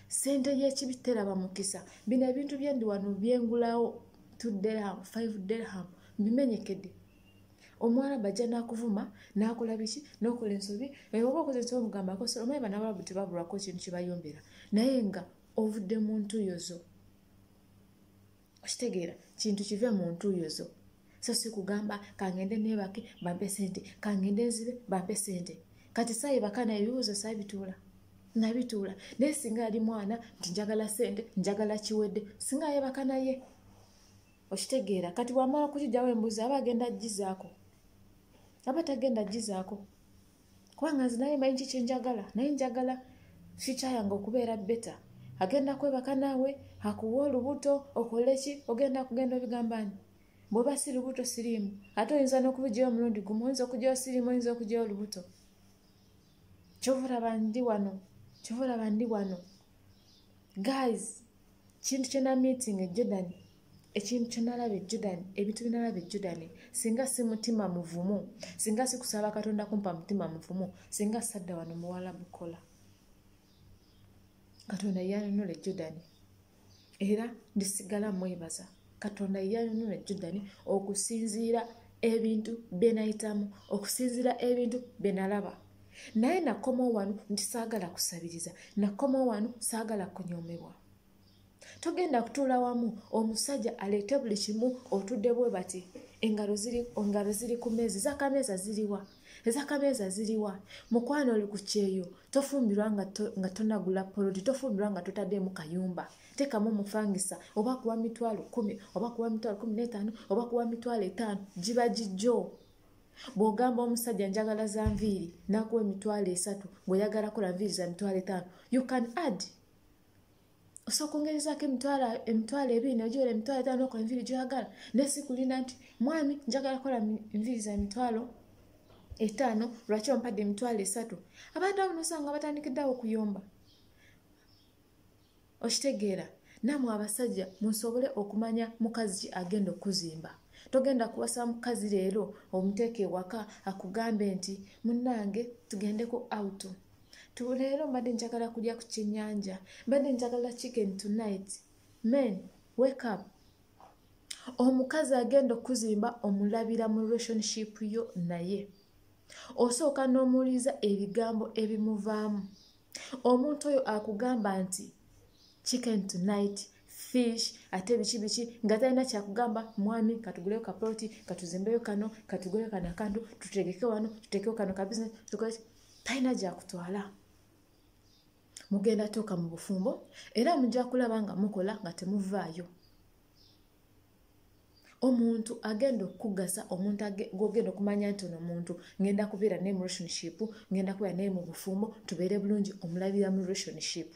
Ssente y'ekibi teraba mukisa. Bino ebintu byendi wano byengulawo 2 dirham 5 dirham bimenyekedde. Omwala bajja nakuvuma nakola biki nokola ensobi oba okoze ensobi omugambako omaye banabalabu tebabulwako ekintu kibayombera naye nga ovudde mu ntuuyo zo. Okitegeera kintu kive mu ntuuyo zo. So si kugamba kangende neebake bampe ssente, kangende nzibe bampe ssente. Kati saayibaka naye ebibuuzo saabituula, nabituula. Naye singa ali mwana nti njagala ssente, njagala kiwedde, singa yeebaka naye. Okitegeera kati bw'amala kukijjawo embuzi aba agenda agizaako. Aba tagenda agizaako. Kubanga nze naye manyi kiki njagala, naye njagala future yange okubeera beta. Agenda kwebaka naawe, akuwa olubuto, okole ki, ogenda obigamba ani? Bw'oba si lubuto siriimu, ate oyinza n'okubigyayo omulundi gumu, oyinza okugyayo siriimu, oyinza okugyayo olubuto. Kyova olaba ndi wano. Guys, kintu kyena meeting e Jordan, ekintu kyenalaba e Jordan, ebintu binalaba e Jordan, singa si mutima muvumu, singa si kusaba Katonda kumpa mutima muvumu, singa sadda wano muwala bukola. Katonda yanunula e Jordan. Era ndisigala mwebaza. Katonda yanunula e Jordan okusinziira ebintu benayitamu, okusinziira ebintu benalaba. Naye nakoma wano nti saagala kusabiriza, nakoma wano saagala kunyomebwa. Togenda kutuula wamu omusajja aleete buli kimu otudde bwe bati engalo ziri ku meezi, ez'akameeza ziriwa, ez'akameeza ziriwa. Mukwano oli ku kyeyo, tofumbirwa nga tonagula poloti, tofumbirwa nga totaddeemu kayumba. Tekamu omufangisa oba kuwa mitwalo 10 oba kuwa mitwalo 15 oba kuwa mitwalo 5 giba gijjo. Bw'ogamba omusajja njagala za nviiri n'akuwa emitwalo 3 bw'oyagala kola nviiri za mitwalo 5, you can add. Osokongerezaako emitwalo 2 ogiwera emitwalo 5 okola enviiri gy'oyagala. Naye si kulina nti mwami njagala kola enviiri za mitwalo 5 lwaki ompadde emitwalo 3. Abantu abo nosanga batandikiddewo okuyomba. Okitegeera nammwe abasajja musobole okumanya mukazi ki agenda okuzimba. Togenda kuwasa mukazi leero omuteeke ewaka akugambe nti munnange tugendeko out. Leero mbadde njagala kulya ku kyennyanja, mbadde njagala chicken tonight. Men, wake up. Omukazi agenda okuzimba omulabira mu relationship yo naye. Osooka n'omuwuliza ebigambo ebimuvaamu. Omuntu oyo akugamba nti chicken tonight, fish, ate biki nga talina kyakugamba mwami katuguleyo kaploti, katuzimbeyo kano, katuguleyo kano akantu, tutegeke wano, tutekeyo kano ka business, tukole talina gyakutwala. Mugenda toka mu bufumbo era mujja kulaba nga mukola nga temuvaayo. Omuntu agenda okugasa, omuntu gogenda okumanya nti ono omuntu ngenda kubeera ne mu relationship, ngenda kubeera naye mu bufumbo, tubeere bulungi omulabira mu relationship.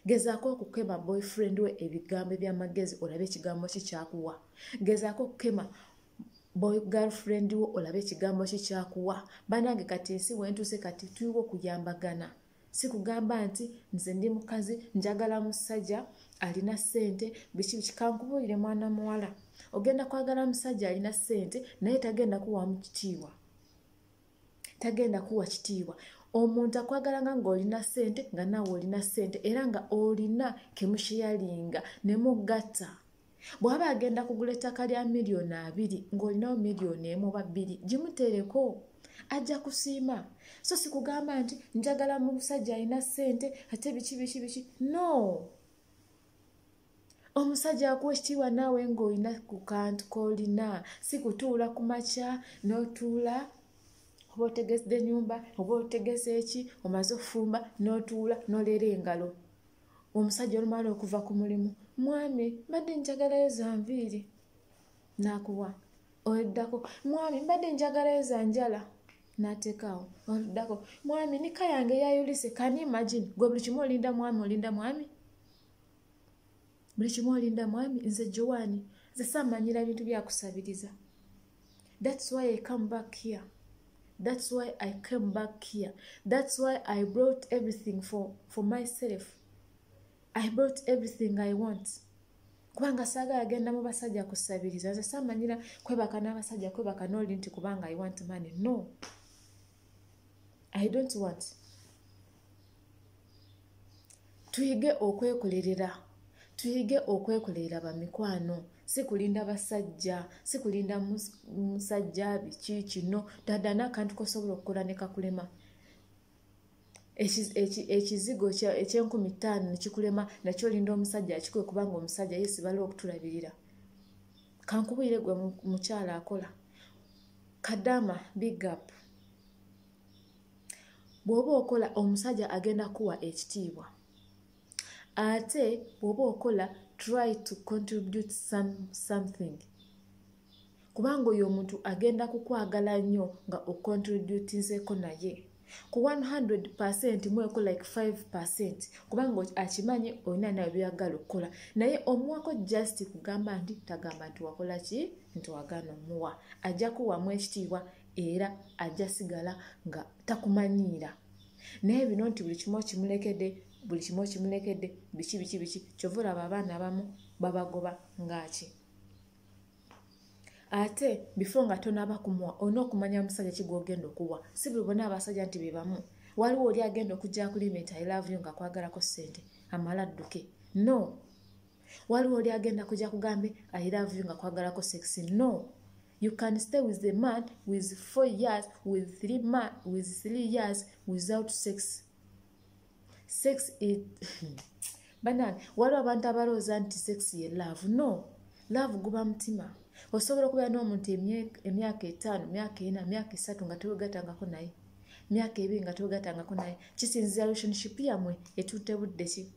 Gezaako okukema boyfriend we ebigambo eby'amagezi olabe ekigambo ki kyakuwa. Gezaako okukema girlfriend wo olabe ekigambo ki kyakuwa. Banange kati ensi wentuuse kati tuyiwa okuyambagana. Si kugamba nti nze ndi mukazi njagala musajja alina ssente biki kankubuulire mwana muwala. Ogenda kwagala musajja alina ssente naye tagenda kuwa mu kitiibwa. Tagenda kuwa kitiibwa. Omuntu akwagalanga ng'olina ssente nga naawe olina ssente era nga olina kemushiyalinga ne mugatta. Bw'aba agenda kugula ettaka lya $2,000,000 ng'olinawo $1,000,000 oba 2 gimuteereko ajja kusiima. So si kugamba nti njagala mu musajja alina ssente ate biki. No. omusajja akuwa ekitiibwa naawe ng'olina ku kantu k'olina si kutuula ku makya n'otuula oba otegese ennyumba oba otegese eki omaze okufumba n'otuula n'oleera engalo omusajja olumala okuva ku mulimu mwami mbadde njagalayo za nviiri n'akuwa oddako mwami mbadde njagalayo za njala n'ateekaawo oddako mwami nika yange yayulise kani imagine gwe buli kimu olinda mwami buli kimu olinda mwami nze Joanne nze saamanyira ebintu byakusabiriza. That's why I come back here. That's why I came back here. That's why I brought everything for myself. I brought everything I want. Kubanga saga agenda mu basajja kusabiriza. Nze saamanyira kwebaka n'abasajja kwebaka n'oli nti kubanga I want money. No. I don't want. Tuyige okwekolerera. Tuyige okwekolerera bamikwano. Si kulinda basajja, si kulinda musajja biki kino dada n'akantu kosobola okukola ne kakulema. Ekizigo eky'enkumi-5 nekikulema nakyo olinda omusajja akikuwe kubanga omusajja yeesibala okutulabirira. Kankubwire gwe mukyala akola. Kadama big up. Bw'oba okola omusajja agenda kuwa ekitiibwa. Ate bw'oba okola try to contribute something. Kubanga oyo omuntu agenda kukwagala nnyo nga ocontributinzeeko naye. Ku 100% mweko like 5% kubanga akimanye olina nawe byagala okukola. Naye omuwako just kugamba nti tagamba nti wakola ki nti wagaana omuwa. Ajja kuwamu ekitiibwa era ajja sigala nga takumanyiira. Naye bino nti buli kimu kimulekedde biki kyova olaba abaana abamu babagoba ngaki. Ate before nga tonaba kumuwa olina okumanya musajja kigwogenda okuwa. Si buli bonna abasajja nti be bamu. Waliwo oli agenda okujja kulimit I love you nga kwagalako ssente amala adduke. No. Waliwo oli agenda kujja kugambe I love you nga kwagalako sex. No. You can stay with the man with 4 years, with 3 years without sex. Sex is banani waliwo abantu abalowooza nti sex ye love. No. Love guba mutima. Osobola okubeera n'omuntu emyaka 5, emyaka 4, emyaka 3 nga tewegatangako naye. Emyaka 2 nga tewegatangako naye. Kisinzira relationship yammwe etutte budde ki.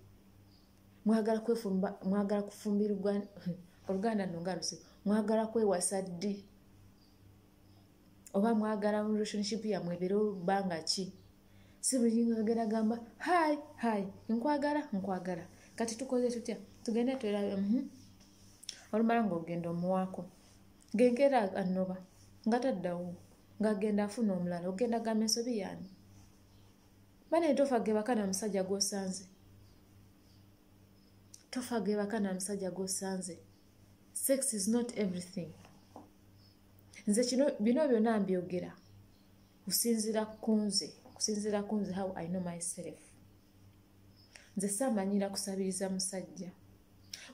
Mwagala kufumbirwa Oluganda nno lusigo. Mwagala kwewasa ddi. Oba mwagala mu relationship yammwe ebeere bbanga ki. Si buli ngagenda gamba hi nkwagala. Kati tukoze tutya tugende twerabe olumala ng'ogenda omuwaako. Gengera anoba nga taddawo ng'agenda afuna omulala ogenda gamba ensobi yaani. Bane tofa gebaka na musajja gw'osanze. Tofa gebaka na musajja gw'osanze. Sex is not everything. Nze bino byonna mbyogera kusinzira kunze how I know myself. Nze saamanyira kusabiriza musajja.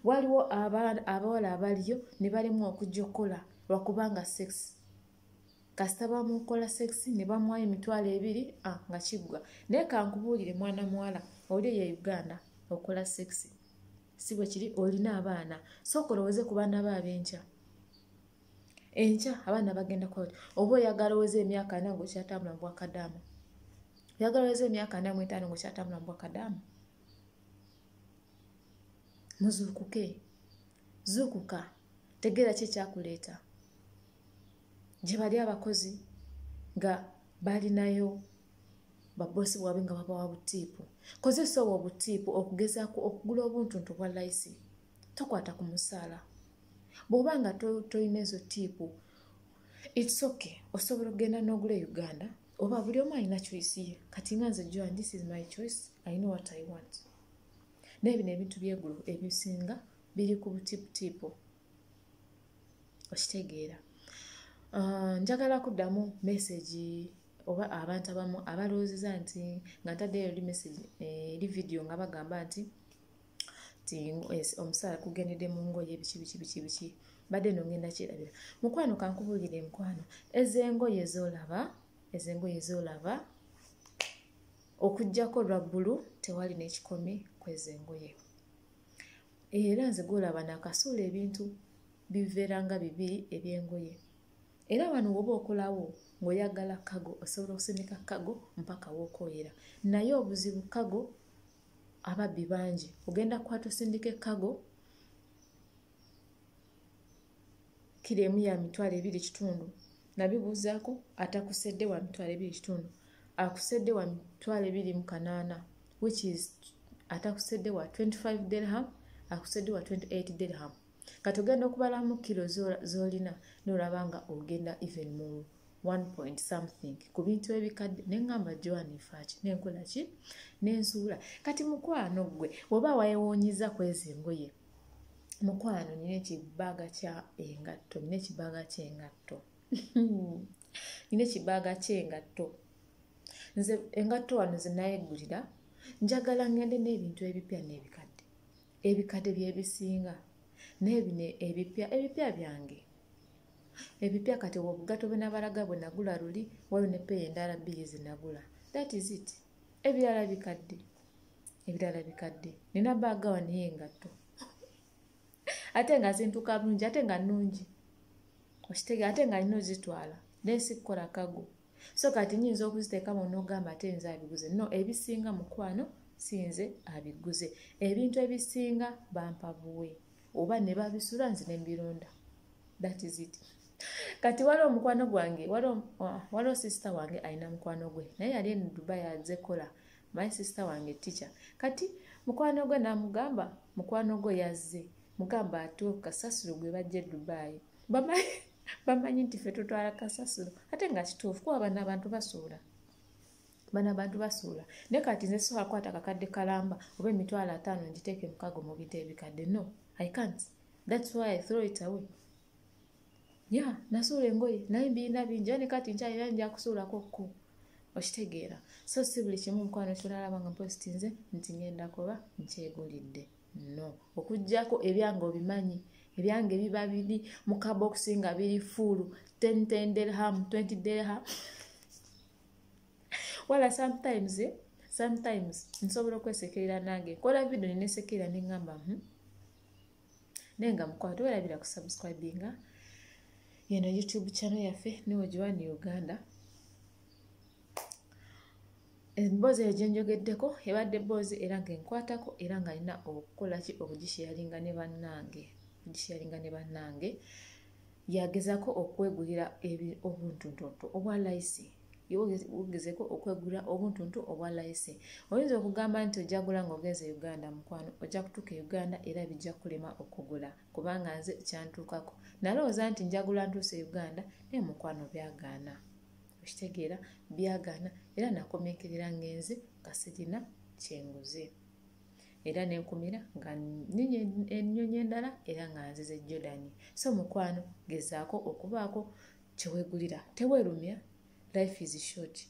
Waliwo abawala abaliyo ne balemu okujja okukola lwakubanga sex. Kasita bamukola sex ne bamuwa emitwalo 2 nga kiggwa. Naye kankubuulire mwana muwala oli ye Uganda okola sex. Si bwe kiri olina abaana. Sooka olowooze ku baana b'abenkya. Enkya abaana bagenda kola. Oba oyagala oweze emyaka 4 ng'okyatambula mu bwakadaama. Oyagala oweze emyaka 45 ng'okyatambula mu bwakadaama. Muzuukuke. Zuukuka. Tegeera ki ekyakuleeta. Gye bali abakozi nga balinayo babosi bwabwe nga babawa butiipu. Kozesa obwo obutiipu okugezaako okugula obuntuntu bwa layisi. Tokwata ku musaala. Bw'oba nga tolina ezo tiipu, it's okay. Osobola okugenda n'ogula Uganda. Oba buli omu alina choice ye. Kati nga nze Joan, this is my choice. I know what I want. N'ebino ebintu by'eggulu ebisinga biri ku butiipu. Okitegeera. Njagala kuddamu message oba abantu abamu abalowoozeza nti nga ntaddeyo eri video nga bagamba nti omusaala kugendedde mu ngoye biki badde nongenda kirabira. Mukwano kankubuulire mukwano. Ezengoye z'olaba okujjako lwa bbulu tewali n'ekikomi kwezengoye. era nze golaba nakasuula ebintu biveeranga bibiri ebyengoye. Era wano woba okolawo ng'oyagala kago osobola okusindika kago mpaka wookoyera. Naye obuzibu kago ababbi bangi. Ogenda kukwata osindike kago kilo emu ya $2.5 nabibuuzaako atakusedde wa $2.5 akusedde wa $2.8 which is atakusedde wa 25 dirham akusedde wa 28 dirham. Kati ogenda okubalamu kilo zolina n'olaba nga ogenda even mu 1 point something ku bintu ebikadde. Neŋŋamba Joan Fachi nenkola ki nensuula. Kati mukwano gwe oba weewuunyiza kwezi engoye, mukwano nina ekibaaga kya engatto, nina ekibaaga ky'engatto nina ekibaaga ky'engatto. Nze engatto wano ze nayeggulira njagala ngende n'ebintu ebipya n'ebikadde, ebikadde byebisinga n'ebino ebipya byange ebipya. Kati obugato bwe nabalaga bwe nagula luli waliwo ne peeyi endala 2 ze nagula. That is it. Ebirala bikadde. Nina baaga wano y'engatto ate nga zintuka bulungi ate nga nnungi okitege ate nga nina ozitwala nesikukola kago. So kati nyinza okuziteekamu n'ogamba ate nze abiguze. No, ebisinga mukwano sinze abiguze. Ebintu ebisinga bampa buwe oba ne babisula nze ne mbironda. That is it. Kati waliwo omukwano gwange waliwo sister wange alina mukwano gwe naye yali eno Dubai azze kola. My sister wange teacher. Kati mukwano gwe namugamba mukwano gwe yazze mugamba atuwe kasasiro gwe bajje Dubai. Bamanyi nti ffe tutwala kasasiro ate nga kituufu kuba bano abantu basuula. Ne kati nze sobola kwata kakadde kalamba oba $50 ngiteeke mu kago mu bintu ebikadde. No, I can't. That's why I throw it away. Yeah, nasuula engoye naye mbirina bingi ne kati nkyalira nja kusuulako ko okitegeera. So si buli kimu mukwano kyonalaba nga mpositinze nti ngenda kuba nkyegulidde. No, okuggyako ebyange obimanyi. Ebyange biba biri mu kabokisi nga biri fuulu 10 dirham 20 dirham. Wala sometimes nsobola okwesekerera nange kola video nenesekerera neŋŋamba nenga mukwano towerabira ku subscribinga yeno YouTube channel yaffe niwo Joan Uganda. Emboozi egyenjogeddeko ebadde bboozi era nga enkwatako era nga alina okukola ki okugisharinga ne bannange. Yagezako okwegulira obuntuntuntu obwa layisi. Yogezeko okwegulira obuntuntu obwa layisi. Oyinza okugamba nti ojagula ng'ogenze Uganda mukwano ojja kutuuka Uganda era bijja kulema okugula kubanga nze kyantuukako. Nalowooza nti njagula ntuuse Uganda naye mukwano byagaana. Okitegeera byagaana era nakomekerera ngenze kasirina kyenguze. Era nenkumira nga ninye ennyonyi endala era nga nzize Jordan. So mukwano gezaako okubaako kyeweegulira. Teweerumya. Life is short.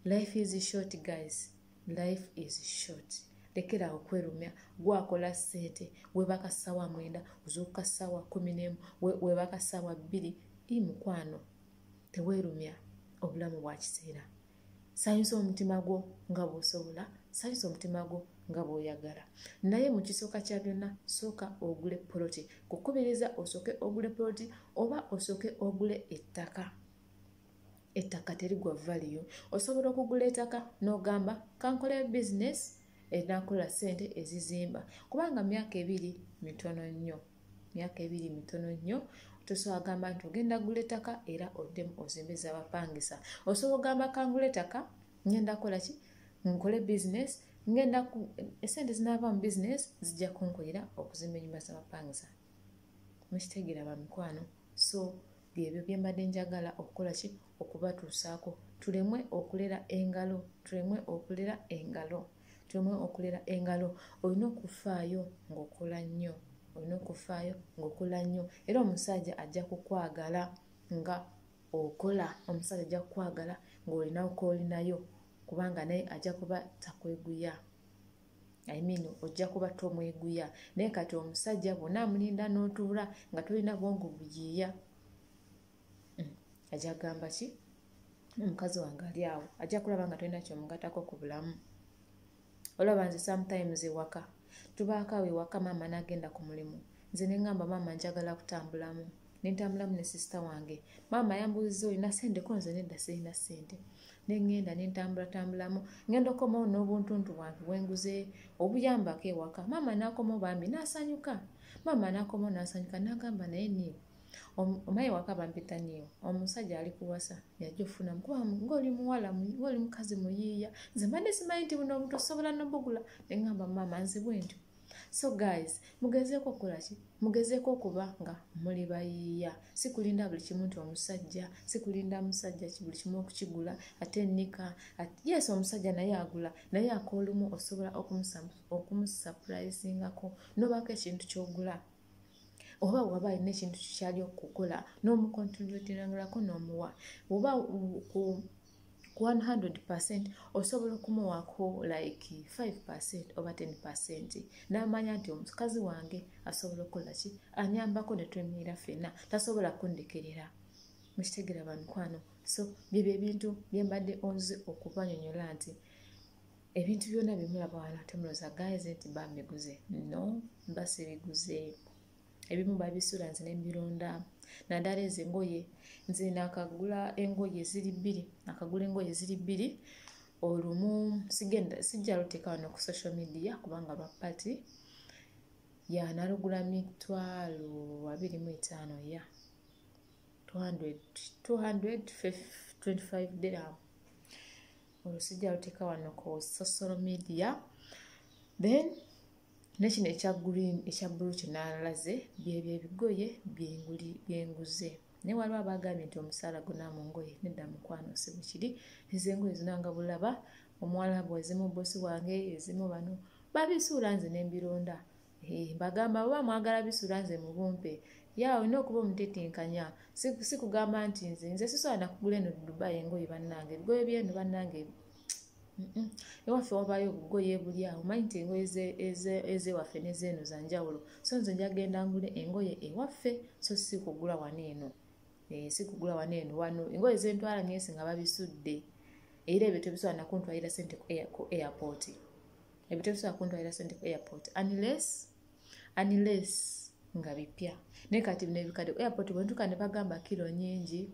Life is short guys. Life is short. Lekera okwerumya gwakola ssente webaka ssaawa 9 ozuuka ssaawa 11 webaka ssaawa 2 mukwano teweerumya. Obulamu bwa kiseera. Sanyusa omutima gwo nga bw'osobola, sanyusa omutima gwo nga bw'oyagala. Naye mu kisooka kya byonna sooka ogule poloti. Kukubiriza osooke ogule poloti oba osooke ogule ettaka. Ettaka terigwa value. Osobola okugula ettaka n'ogamba kankole bizinesi enakola ssente ezizimba kubanga myaka 2 mitono nnyo. Tosobola gamba nti ogenda gula ettaka era oddemu ozimbeza abapangisa. Osobola gamba kangula ettaka ngenda kola ki nkole bizinesi ngenda essente zinaava mu bizinesi zijja kunkolera okuzimba ennyumba z'abapangisa. Mukitegeera ba mikwano. So byebyo bye mbadde njagala okukola ki okubatuusaako. Tulemwe okulera engalo. Olina okufaayo ng'okola nnyo. Era omusajja ajja kukwagala nga okola. Omusajja ajja kukwagala ng'olinawo k'olinayo kubanga naye ajja kuba takweguya. Ojja kuba tomweguya. Naye kati omusajja bw'ona amulinda n'otuula nga tolina bwongo buyiiya ajja kugamba ki omukazi wange ali awo. Ajja kulaba nga tolina kyomugatako ku bulamu. Olaba nze sometimes ewaka tubaako awo ewaka maama n'agenda ku mulimu nze ne ngamba maama njagala kutambulamu nentambulamu ne sisita wange maama yambuuziza olina ssente ko nze nedda sirina ssente nengenda nentambulatambulamu ngenda okomawo n'obuntuntu bwange bwenguze obuyambako ewaka maama n'akomawo bambi n'asanyuka maama n'akomawo n'asanyuka n'agamba naye niyo omaye waka bampita niyo omusajja ali kuwasa yajja ofunamu kuba ng'oli muwala ng'oli mukazi muyiiya nze mbadde simanyi nti buno obuntu osobola nobugula nengamba maama nze bwentyo. So guys, mugezeeko okukola ki? Mugezeeko okuba nga muli bayiiya. Si kulinda buli kimu nti omusajja, si kulinda musajja buli kimu okukigula, ate nika. Yes, omusajja naye agula, naye akolumu osobola okumusapurayizingako n'obaako ekintu ky'ogula. Oba waba alina ekintu kyali okukola n'omukontributingako n'omuwa. Oba ku 100% osobola okumuwaako like 5% oba 10% n'amanya nti omukazi wange asobola okukola ki anyambako ne twemira ffenna tasobola kundekerera. Mukitegera bamikwano. So byebyo ebintu bye mbadde onze okubanyonyola nti ebintu byonna bimulaba wano temuloza guys nti bambiguze. No, mba sibiguze. Ebimu babisula nze nembironda naddala ezo engoye nze nakagula engoye ziri bbiri olumu sijja luteeka wano ku social media kubanga lwa pati ya nalugula $25 ya 225 dirham olwo sijja luteeka wano ku social media. Then nekino ekya green ekya blue kinalaze byebyo ebigoye byenguze. Naye waliwo abagambye nti omusaala guna mu ngoye nedda mukwano si bukiri. Ezo engoye zinanga bulaba omuwalabu ezimu bosi wange ezimu bano babisuula nze nembironda. Mbagamba oba mwagala bisuula nze mubumpe ya olina okuba omutetenkanya. Si kugamba nti nze sisobola nakugula eno Dubai engoye bannange ebigoye byeno bannange ewaffe wabaayo obugoye buli awo omanyi nti engoye ezewaffe nezeeno za njawulo. So nze njagenda ngule engoye ewaffe so si kugula wano eno. Si kugula wano eno wano engoye zentwala nyesi nga babisudde era ebyo tebisobola nakuntwalira ssente ku airport. Ebyo tebisobola kuntwalira ssente ku airport unless nga bipya. Naye kati bino ebikadde ku airport bwentuka ne bagamba kilo nyingi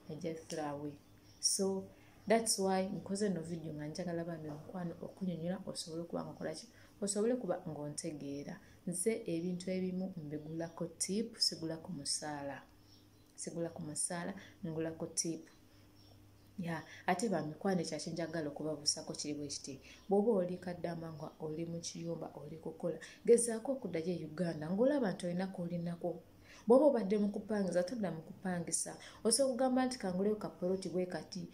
ejja throw. So that's why nkoze no video nga njagala bambi mukwano okunyonyola osobole okuba nga kola ki osobole kuba ng'ontegeera. Nze ebintu ebimu mbigulako tip sigula ku musaala ngulako tip ya ate bamikwano ekyo njagala okubabuusako kiri bwe kiti bw'oba oli kaddama nga oli mu kiyumba oli kukola gezaako okuddayo e Uganda ng'olaba nti olina k'olinako. Bw'oba obadde mu kupangisa todda mu kupangisa osobola kugamba nti kanguleyo kapoloti bwe kati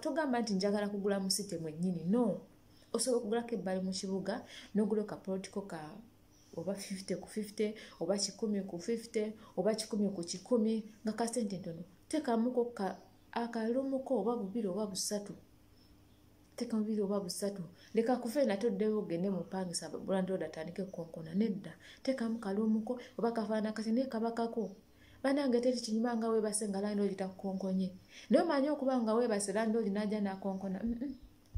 togamba nti njagala kugula mu site mwennyini. No, osobola okugulako ebbali mu kibuga n'ogula kapolotiko ka oba 50 ku 50 oba 10 ku 50 oba 10 ku 10 nga kasente ntono tekamuko akalumuko oba bubiri oba busatu. Teka bubiri oba busatu leka kufe na toddeyo ogende mu pangisa bulanda odatandike konkona nedda tekamu kalumuko oba kafaana kati ne kabakako. Banange teri kinyuma nga weebase nga lando litakukonkonye. Naye omanyi okuba nga weebase lando linajja nakonkona.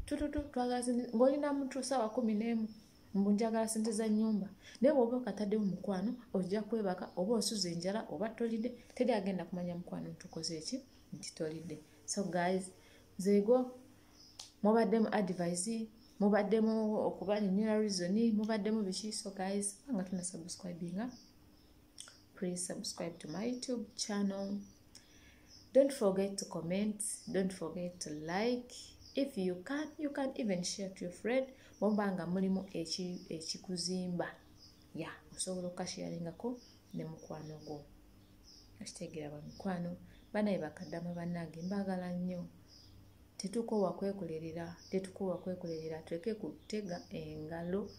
Twagala ng'olina muntu ssaawa 11 mbunjagala ssente za nnyumba. Naye bw'oba okatadde mu mukwano ojja kwebaka oba osuze enjala oba tolidde teri agenda kumanya mukwano ntukoze eki nti tolidde. So guys zeego mubaddemu advice mubaddemu okubanyonyola reason mubaddemu biki. So guys nga tuna subscribinga. Please subscribe to my YouTube channel. Don't forget to comment. Don't forget to like. If you can even share to your friend. Bombanga mulimu ekikuzimba. Ya, osobola okasharingako ne mukwano gwo. Akitegera bamikwano. Banaye bakaddama bannange mbagala nnyo. Tetukoowa kwekolerera. Tuleke kutega engalo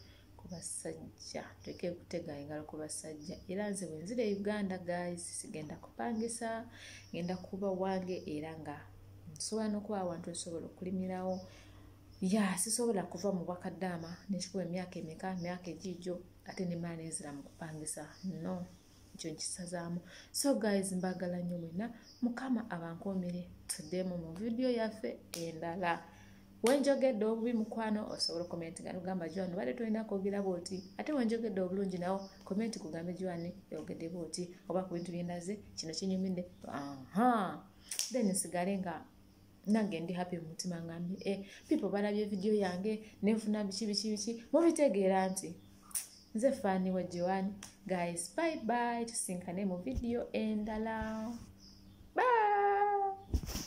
basajja tuleke kutega engalo ku basajja. Era nze bwe nzire Uganda guys sigenda kupangisa ngenda kuba wange era nga nsobola n'okuba awantu esobola okulimirawo. Ya sisobola kuva mu bakaddama nekikuba emyaka egiijo ate nemala nezira mu kupangisa. No, ekyo nkisazaamu. So guys mbagala nnyo mwenna mukama abankoomere tuddemu mu video yaffe endala. wenjogedde obubi mukwano osobola comment nga lugamba Joan obadde tolina kwogera bwoti ate wenjogedde obulungi nawo comment kugambe Joan yogedde bwoti oba ku bintu byendaze kino kinyumidde then sigale nga nange ndi happy mu mutima ngambi people balabye video yange nenfuna biki mubitegeera nti nze fani wa Joan. Guys, bye bye, tusinkane mu video endala. Bye.